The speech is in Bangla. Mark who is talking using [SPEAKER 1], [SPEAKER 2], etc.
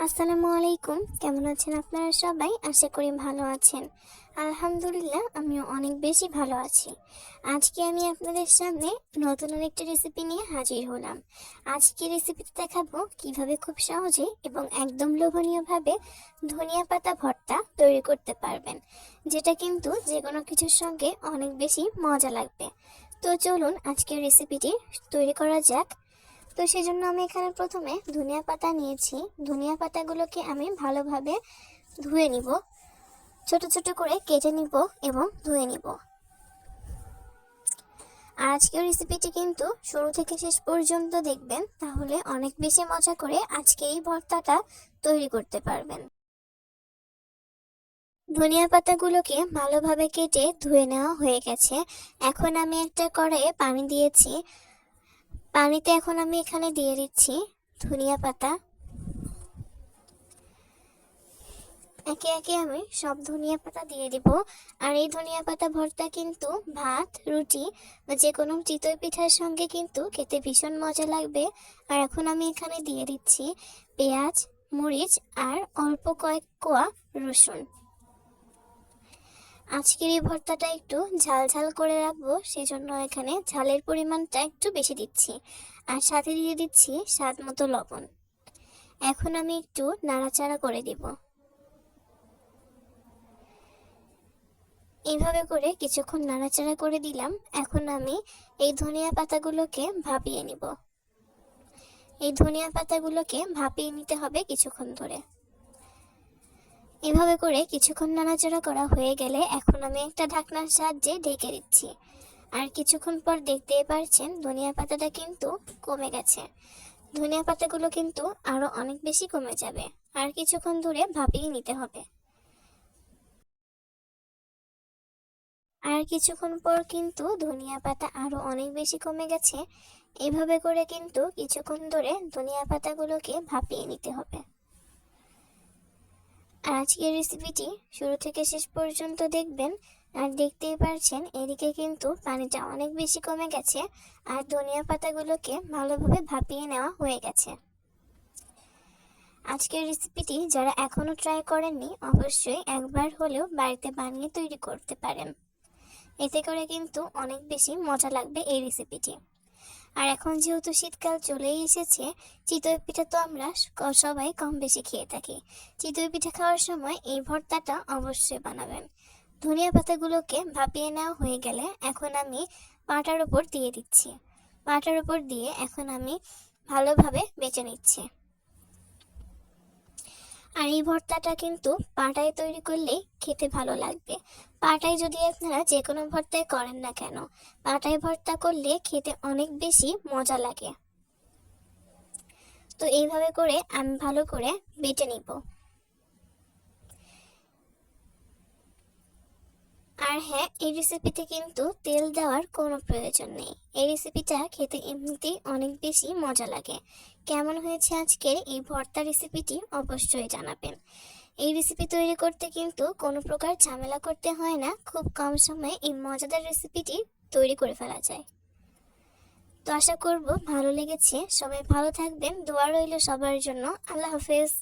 [SPEAKER 1] আসসালামু আলাইকুম। কেমন আছেন আপনারা সবাই? আশা করি ভালো আছেন। আলহামদুলিল্লাহ, আমিও অনেক বেশি ভালো আছি। আজকে আমি আপনাদের সামনে নতুন আরেকটা রেসিপি নিয়ে হাজির হলাম। আজকে রেসিপিতে দেখাবো কিভাবে খুব সহজে এবং একদম লোভনীয়ভাবে ধনিয়া পাতা ভর্তা তৈরি করতে পারবেন, যেটা কিন্তু যে কোনো কিছুর সঙ্গে অনেক বেশি মজা লাগবে। তো চলুন আজকের রেসিপিটি তৈরি করা যাক। তো সেজন্য আমি এখানে প্রথমে ধনিয়া পাতা নিয়েছি। ধনিয়া পাতাগুলোকে আমি ভালোভাবে ধুয়ে নিব, ছোট ছোট করে কেটে নিব এবং ধুয়ে নিব। আর আজকের রেসিপিটি কিন্তু শুরু থেকে শেষ পর্যন্ত দেখবেন, তাহলে অনেক বেশি মজা করে আজকে এই ভর্তাটা তৈরি করতে পারবেন। ধনিয়া পাতাগুলোকে ভালোভাবে কেটে ধুয়ে নেওয়া হয়ে গেছে। এখন আমি একটা কড়াইয়ে পানি দিয়েছি। পানিতে এখন আমি এখানে দিয়ে দিচ্ছি ধনিয়া পাতা। একে একে আমি সব ধনিয়া পাতা দিয়ে দিব। আর এই ধনিয়া পাতা ভর্তা কিন্তু ভাত, রুটি বা যে কোনো চিতই পিঠার সঙ্গে কিন্তু খেতে ভীষণ মজা লাগবে। আর এখন আমি এখানে দিয়ে দিচ্ছি পেঁয়াজ, মরিচ আর অল্প কয়েক কোয়া রসুন। আজকের এই ভর্তাটা একটু ঝাল ঝাল করে রাখবো, সেজন্য এখানে ঝালের পরিমাণটা একটু বেশি দিচ্ছি। আর সাথে দিয়ে দিচ্ছি স্বাদ মতো লবণ। এখন আমি একটু নাড়াচাড়া করে দিব। এইভাবে করে কিছুক্ষণ নাড়াচাড়া করে দিলাম। এখন আমি এই ধনিয়া পাতাগুলোকে ভাপিয়ে নিব। এই ধনিয়া পাতাগুলোকে ভাপিয়ে নিতে হবে কিছুক্ষণ ধরে। এভাবে করে কিছুক্ষণ নাড়াচাড়া করা হয়ে গেলে এখন আমি একটা ঢাকনার সাহায্যে ঢেকে দিচ্ছি। আর কিছুক্ষণ পর দেখতেই পারছেন ধনিয়া পাতাটা কিন্তু কমে গেছে। ধনিয়া পাতাগুলো কিন্তু আরো অনেক বেশি কমে যাবে। আর কিছুক্ষণ ধরে ভাপিয়ে নিতে হবে। আর কিছুক্ষণ পর কিন্তু ধনিয়া পাতা আরো অনেক বেশি কমে গেছে। এভাবে করে কিন্তু কিছুক্ষণ ধরে ধনিয়া পাতাগুলোকে ভাপিয়ে নিতে হবে। আর আজকের রেসিপিটি শুরু থেকে শেষ পর্যন্ত দেখবেন। আর দেখতেই পারছেন এদিকে কিন্তু পানিটা অনেক বেশি কমে গেছে আর ধনিয়া পাতাগুলোকে ভালোভাবে ভাপিয়ে নেওয়া হয়ে গেছে। আজকের রেসিপিটি যারা এখনো ট্রাই করেননি, অবশ্যই একবার হলেও বাড়িতে বানিয়ে তৈরি করতে পারেন। এতে করে কিন্তু অনেক বেশি মজা লাগবে এই রেসিপিটি। আর এখন যেহেতু শীতকাল চলেই এসেছে, চিতই পিঠা তো আমরা সবাই কম বেশি খেয়ে থাকি। চিতই পিঠা খাওয়ার সময় এই ভর্তাটা অবশ্যই বানাবেন। ধনিয়া পাতাগুলোকে ভাপিয়ে নেওয়া হয়ে গেলে এখন আমি পাটার উপর দিয়ে দিচ্ছি। পাটার উপর দিয়ে এখন আমি ভালোভাবে বেটে নিচ্ছি। আর এই ভর্তাটা কিন্তু পাটায় তৈরি করলে খেতে ভালো লাগবে। পাটায় যদি আপনারা যে কোনো ভর্তায় করেন না কেন, পাটায় ভর্তা করলে খেতে অনেক বেশি মজা লাগে। তো এইভাবে করে আমি ভালো করে বেটে নিব। আর হ্যাঁ, এই রেসিপিতে কিন্তু তেল দেওয়ার কোনো প্রয়োজন নেই। এই রেসিপিটা খেতে এমনিতেই অনেক বেশি মজা লাগে। কেমন হয়েছে আজকের এই ভর্তা রেসিপিটি অবশ্যই জানাবেন। এই রেসিপি তৈরি করতে কিন্তু কোনো প্রকার ঝামেলা করতে হয় না। খুব কম সময়ে এই মজাদার রেসিপিটি তৈরি করে ফেলা যায়। তো আশা করব ভালো লেগেছে। সবাই ভালো থাকবেন, দোয়া রইল সবার জন্য। আল্লাহ হাফেজ।